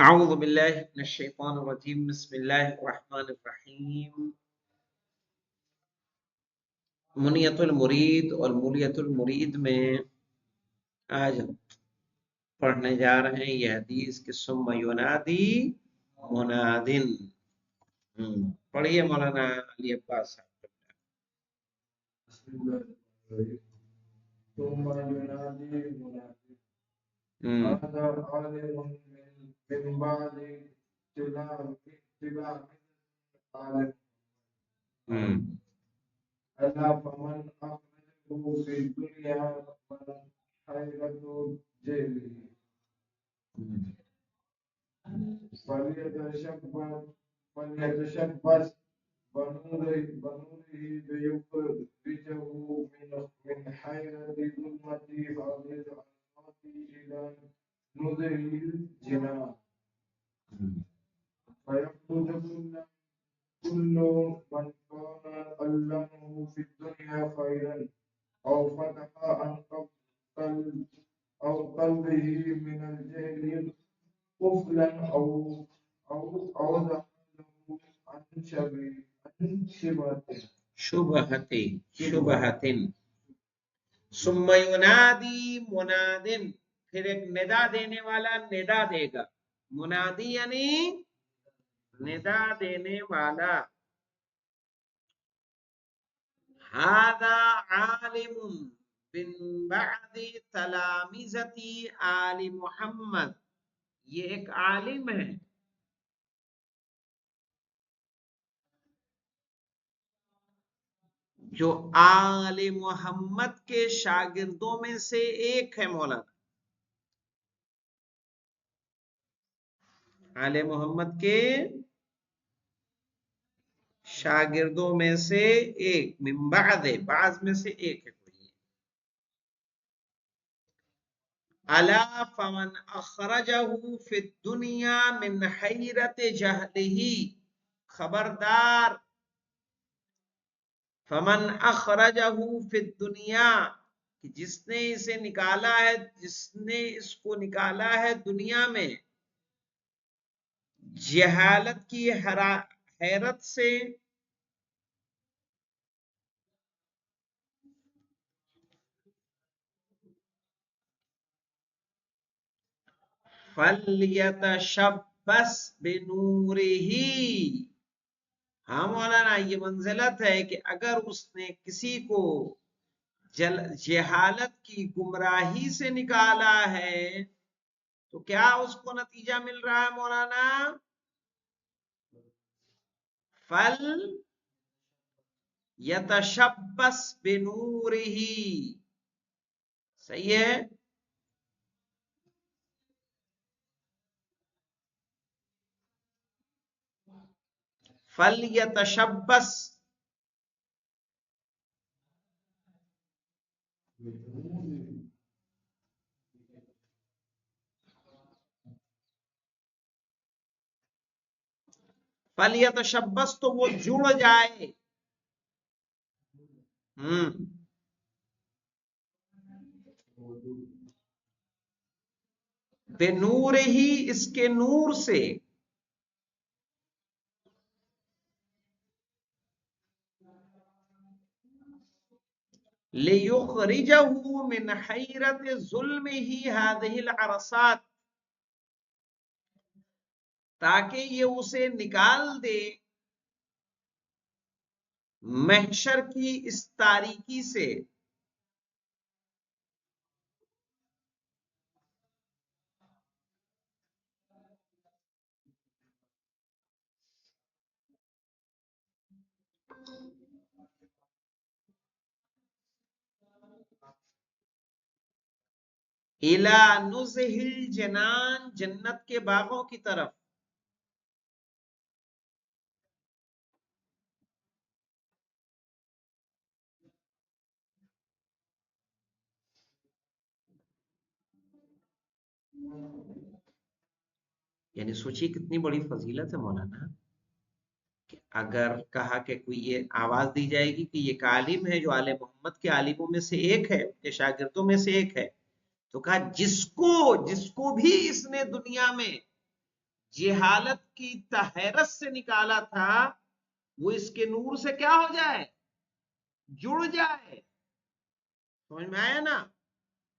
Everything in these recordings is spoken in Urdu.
اعوذ باللہ من الشیطان الرجیم بسم اللہ الرحمن الرحیم منیت المرید اور مولیت المرید میں آج ہم پڑھنے جا رہے ہیں یہ حدیث کہ ثم ینادی منادن۔ پڑھیے مولانا علی عباس صاحب۔ بسم الله الرحمن الرحيم. ثم ينادي مناد هذا عالم من بعد اتباع عالم ألا فمن أخرجه في الدنيا من حيرة جهله فليتشبث بنوره ليخرجه من حيرة ظلمة هذه الأرض إلى نزهه الجنان فيخرج كل من كان علمه في الدنيا خيرا أو فتح عن قلبه من الجهل قفلا أو ذهله عن شبہتن ثم ینادی منادن، پھر ایک ندا دینے والا ندا دے گا۔ منادی یعنی ندا دینے والا۔ هذا عالم من بعد تلامذتی آل محمد، یہ ایک عالم ہے جو آل محمد کے شاگردوں میں سے ایک ہے۔ مولانا آل محمد کے شاگردوں میں سے ایک، من بعد بعض میں سے ایک ہے کوئی۔ الا فمن اخرجہ فی الدنیا من حیرت جہلہ، خبردار فمن اخرجہ فی الدنیا، کہ جس نے اسے نکالا ہے، جس نے اس کو نکالا ہے دنیا میں جہالت کی حیرت سے، فَلْيَتَشَبَّثْ بِنُورِهِ۔ ہاں مولانا، یہ منزلت ہے کہ اگر اس نے کسی کو جہالت کی گمراہی سے نکالا ہے تو کیا اس کو نتیجہ مل رہا ہے مولانا؟ فَلْيَتَشَبَّثْ بِنُورِهِ، صحیح ہے؟ فَلْيَتَشَبَّثْ فَلْيَتَشَبَّث تو وہ جڑ جائے، بنور ہی، اس کے نور سے، لِيُخْرِجَهُ مِنْ حَيْرَةِ ظُلْمِهِ هَذِهِ الْعَرَصَاتِ، تاکہ یہ اسے نکال دے محشر کی اس تاریکی سے، اِلَى نُزْهِ الْجِنَانِ، جنت کے باغوں کی طرف۔ یعنی سوچیے کتنی بڑی فضیلت ہے مولانا، کہ اگر کہا کہ کوئی یہ آواز دی جائے گی کہ یہ ایک عالم ہے جو آل محمد کے عالموں میں سے ایک ہے، کے شاگردوں میں سے ایک ہے، تو کہا جس کو بھی اس نے دنیا میں جہالت کی حیرت سے نکالا تھا وہ اس کے نور سے کیا ہو جائے، جڑ جائے. سمجھ میں آیا نا؟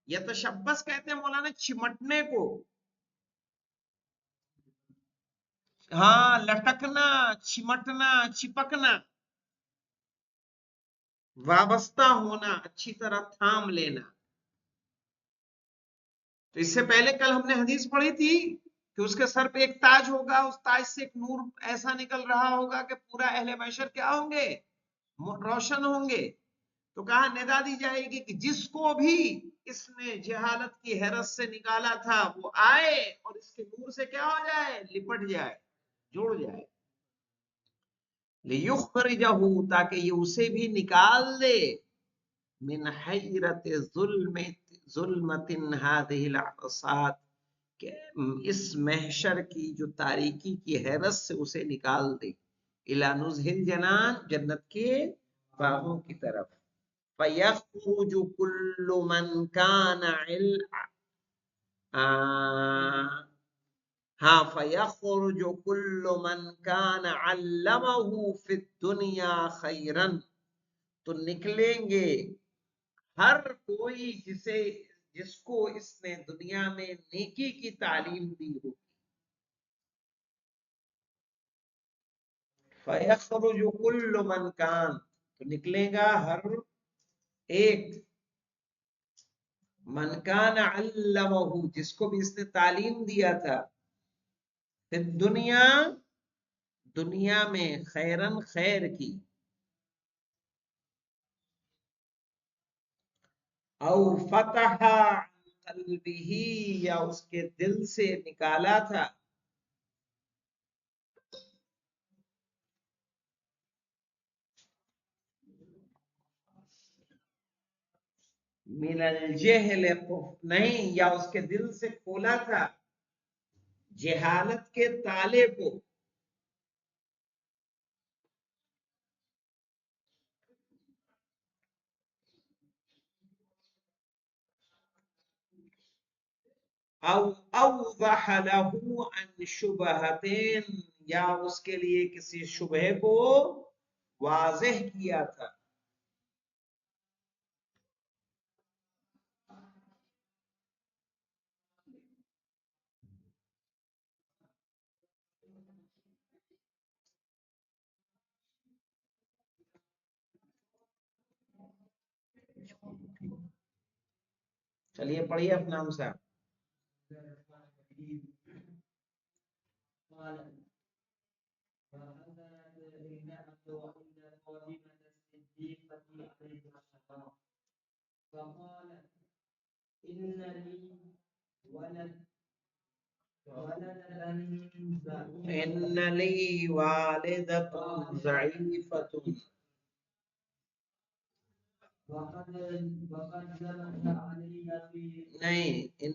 یتشبث کہتے ہیں مولانا چمٹنے کو، ہاں لٹکنا، چمٹنا، چپکنا، وابستہ ہونا، اچھی طرح تھام لینا. تو اس سے پہلے کل ہم نے حدیث پڑھی تھی کہ اس کے سر پہ ایک تاج ہوگا، اس تاج سے ایک نور ایسا نکل رہا ہوگا کہ پورا اہل محشر کیا ہوں گے، روشن ہوں گے. تو کہا ندا دی جائے گی کہ جس کو بھی اس نے جہالت کی حیرت سے نکالا تھا وہ آئے اور اس کے نور سے کیا ہو جائے، لپٹ جائے، جڑ جائے. لیخرجہ، تاکہ یہ اسے بھی نکال دے، من حیرت ظلمت هذه العصات، کہ اس محشر کی جو تاریکی کی حیرت سے اسے نکال دے، الی نزہ الجنان، جنت کے باغوں کی طرف. فَيَخْرُجُ كُلُّ مَنْ كَانَ ہاں فَيَخْرُجُ كُلُّ مَنْ كَانَ عَلَّمَهُ فِي الدُّنْيَا خَيْرًا، تو نکلیں گے ہر کوئی جس کو اس نے دنیا میں نیکی کی تعلیم دی ہو. فَيَخْرُجُ كُلُّ مَنْ كَانَ، تو نکلے گا ہر ایک، من کان علمہ، جس کو بھی اس نے تعلیم دیا تھا، پھر دنیا میں خیرن، خیر کی، او فتح عن قلبہ، یا اس کے دل سے نکالا تھا، من الجہل، نہیں، یا اس کے دل سے کھولا تھا جہالت کے تالے کو، او اوضح له عن شبہتین، یا اس کے لیے کسی شبہ کو واضح کیا تھا. چلیے پڑھیے اپنا صاحب. ان لی والدۃ ضعیفۃ، نہیں، ان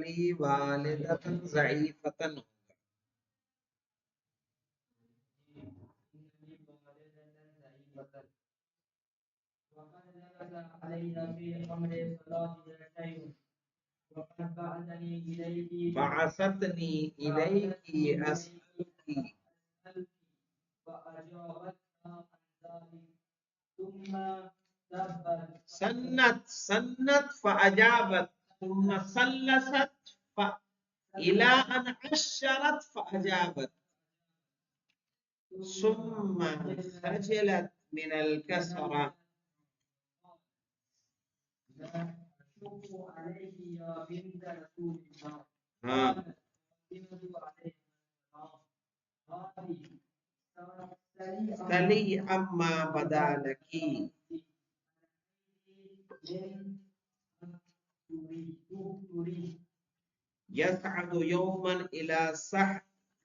لی والدۃ ضعیفۃ، بعثتنی الیکی اسألکی، سنت فأجابت، ثم سلست إلى أن عشرت فأجابت، ثم خجلت من الكسرة. ہاں سلی اما بدا لکی، يصعد يوما إلى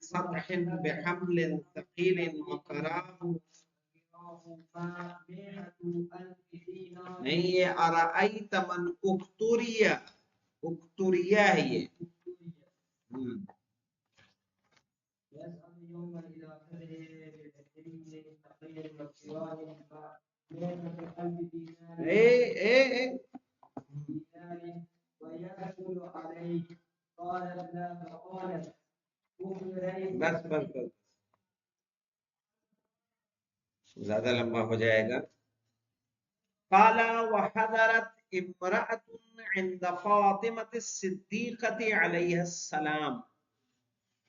سطح بحمل ثقيل وقراه، نہیں یہ ارأیت من اکتریا، اکتریا ہے یہ. بس بس بس زیادہ لمبا ہو جائے گا. قال وحضرت امرأة عند فاطمة الصدیقة علیہ السلام،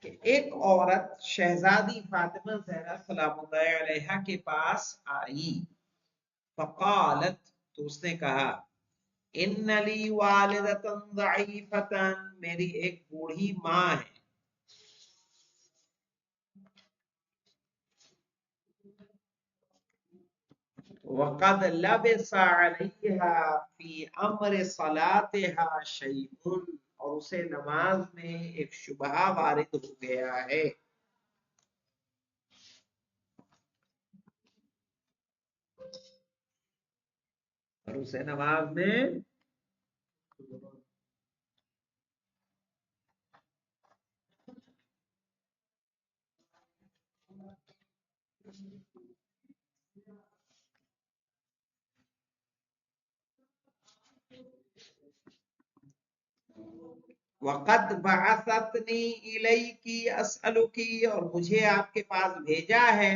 کہ ایک عورت شہزادی فاطمہ زہرا سلام اللہ علیہا کے پاس آئی. فقالت، تو اس نے کہا، ان لی والدتا ضعیفتا، میری ایک بوڑھی ماں ہے. وقد لبس علیہا فی امر صلاتها شیء، اور اسے نماز میں ایک شبہ وارد ہو گیا ہے. اور اسے نماز میں وقد بعثتنی الیکی اسألکی، اور مجھے آپ کے پاس بھیجا ہے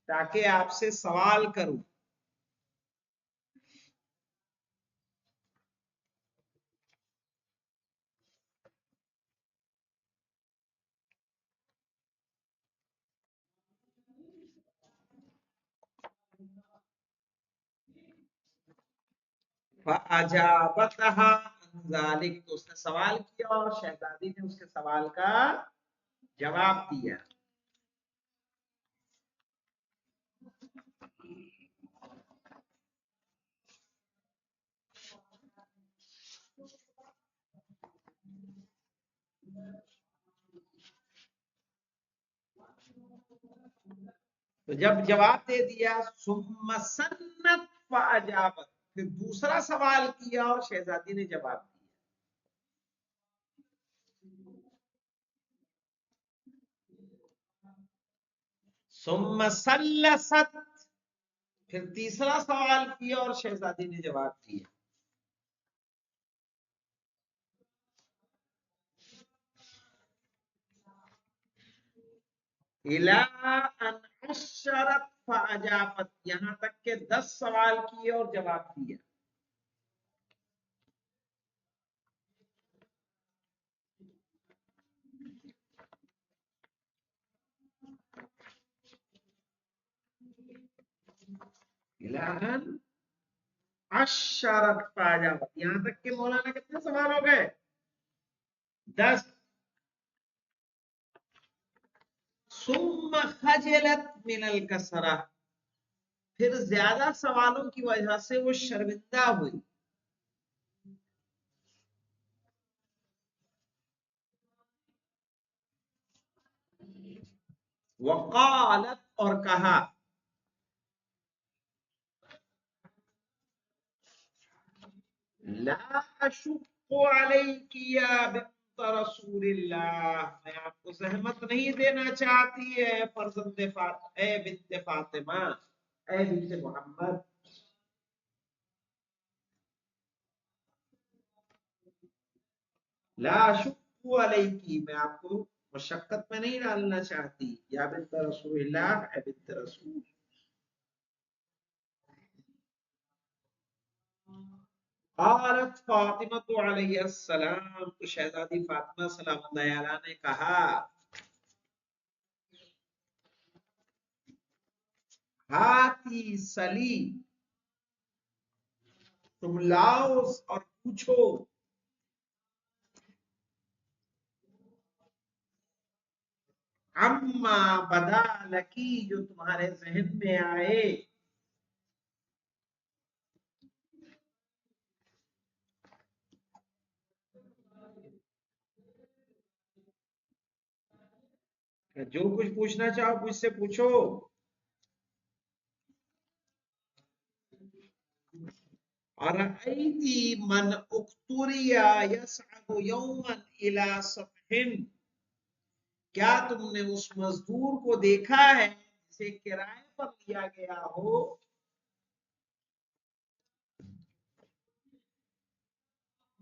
تاکہ آپ سے سوال کروں. فاجابتها عن ذلك، تو اس نے سوال کیا اور شہزادی نے اس کے سوال کا جواب دیا. تو جب جواب دے دیا، ثم سنت فاجابت، پھر دوسرا سوال کیا اور شہزادی نے جواب دیا. ثم سلست، پھر تیسرا سوال کیا اور شہزادی نے جواب دیا. الا ان اشرت فاجابت، یہاں تک کہ 10 سوال کیے اور جواب دیا. الا ان اشرت فاجابت، یہاں تک کہ مولانا کتنے سوال ہو گئے؟ 10. ثم خجلت من الکسرہ، پھر زیادہ سوالوں کی وجہ سے وہ شرمندہ ہوئی. وقالت، اور کہا، لا اشق علیک یا بنت رسول اللہ، میں آپ کو زحمت نہیں دینا چاہتی ہے فرزند اے بنت فاطمہ، اے بنت محمد. لا اشق علیک، میں آپ کو مشقت میں نہیں ڈالنا چاہتی، یا بنت رسول اللہ، اے بنت رسول. قالت فاطمہ علیہ السلام، تو شہزادی فاطمہ سلام اللہ علیہ نے کہا، ہاتی سلی، تم لاؤ اور پوچھو، عما بدا لکی، جو تمہارے ذہن میں آئے. جو کچھ پوچھنا چاہو مجھ سے پوچھو. ارأیتی من اقتریا یسعد یوما الی صفح، کیا تم نے اس مزدور کو دیکھا ہے جسے کرائے پر لیا گیا ہو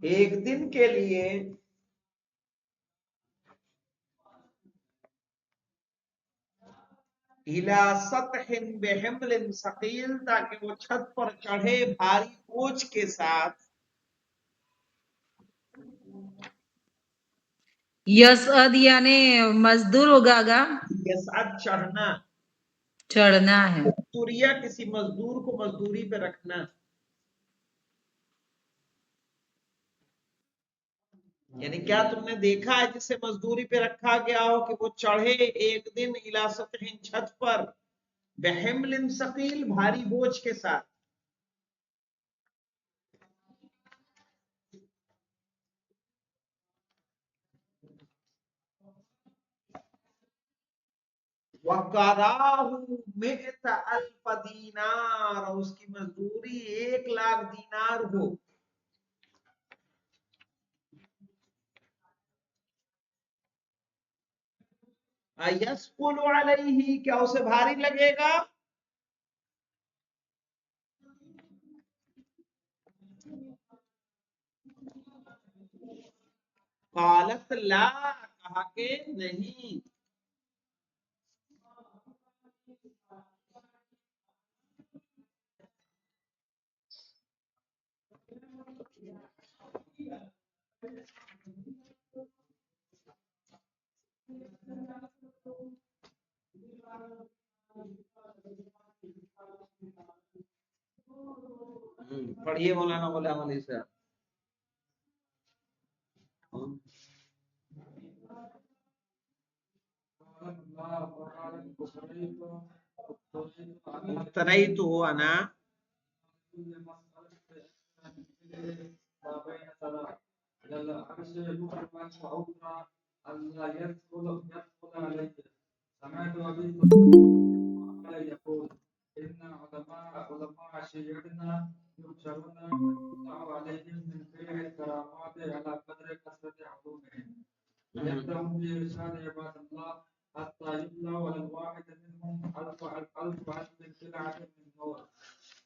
ایک دن کے لیے اِلیٰ سطح بحمل ثقیل، تاکہ وہ چھت پر چڑھے بھاری بوجھ کے ساتھ. یسعد یعنی مزدور ہوگا گا، یسعد چڑھنا، چڑھنا ہے. توریا کسی مزدور کو مزدوری پہ رکھنا. یعنی کیا تم نے دیکھا ہے جسے مزدوری پہ رکھا گیا ہو کہ وہ چڑھے ایک دن الی سطح چھت پر بحمل ثقیل بھاری بوجھ کے ساتھ. وَقَرَاهُ مِئَةَ أَلْفَ دینار، اور اس کی مزدوری 1,00,000 دینار ہو. اَيَسْقُلُ عَلَيْهِ، کیا اسے بھاری لگے گا؟ قالت لا، کہا کہ نہیں. پڑھیے مولانا غلام علی صاحب. افتریت انا سمعت أبي يقول إن علماء شيعتنا يحشرون يطلع عليهم من بيع الكرامات على قدر كثرة علومهم، فيبدأ بإرشاد عباد الله حتى يطلع على الواحد منهم ألف سلعة من نور،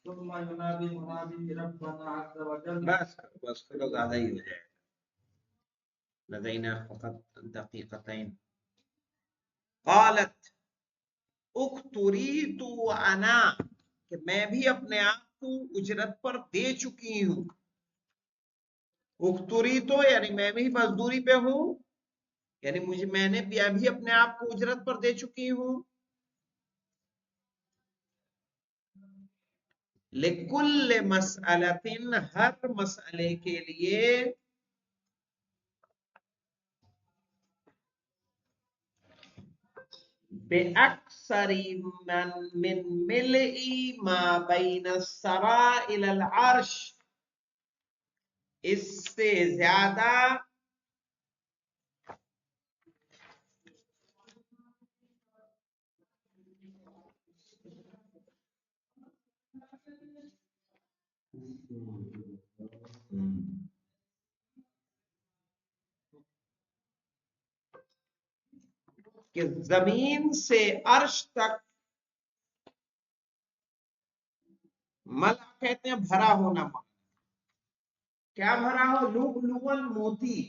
ثم ينادي منادي ربنا عز وجل. بس پھر زیادہ ہی ہو جائے گا. لدينا فقط دقيقتين. قالت اختریت انا، کہ میں بھی اپنے آپ کو اجرت پر دے چکی ہوں. اختریت یعنی میں بھی مزدوری پہ ہوں، یعنی میں نے بھی ابھی اپنے آپ کو اجرت پر دے چکی ہوں. لکل مسئلۃ، ہر مسئلے کے لیے. بأکثر من ملء ما بین الثری الی العرش، اس سے زیادہ کہ زمین سے عرش تک، ملع کہتے ہیں بھرا ہونا. کیا بھرا ہو؟ لؤلؤاً، موتی.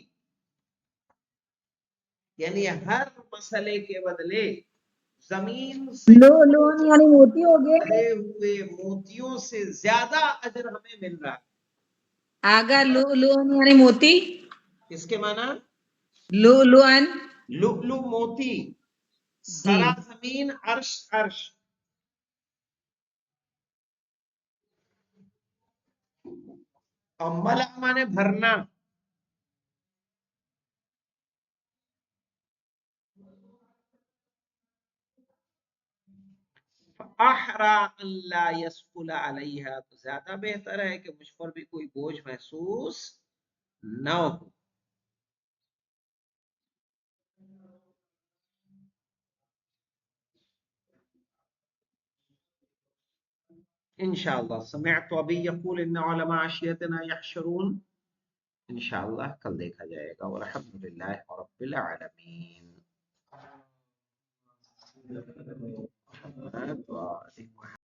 یعنی ہر مسئلے کے بدلے زمین سے لون یعنی موتی ہو گئے. بھرے ہوئے موتیوں سے زیادہ اجر ہمیں مل رہا ہے. آگا لون یعنی موتی. اس کے معنی لون لؤلؤ موتی، سرا زمین، عرش عرش. اور ملع مانے بھرنا. احرا ان لا يسقل علیہا، تو زیادہ بہتر ہے کہ مجھ پر بھی کوئی بوجھ محسوس نہ ہو. انشاءاللہ. سمعت ابی یقول ان علماء شیعتنا یحشرون. انشاءاللہ کل دیکھا جائے گا. والحمدللہ رب العالمین.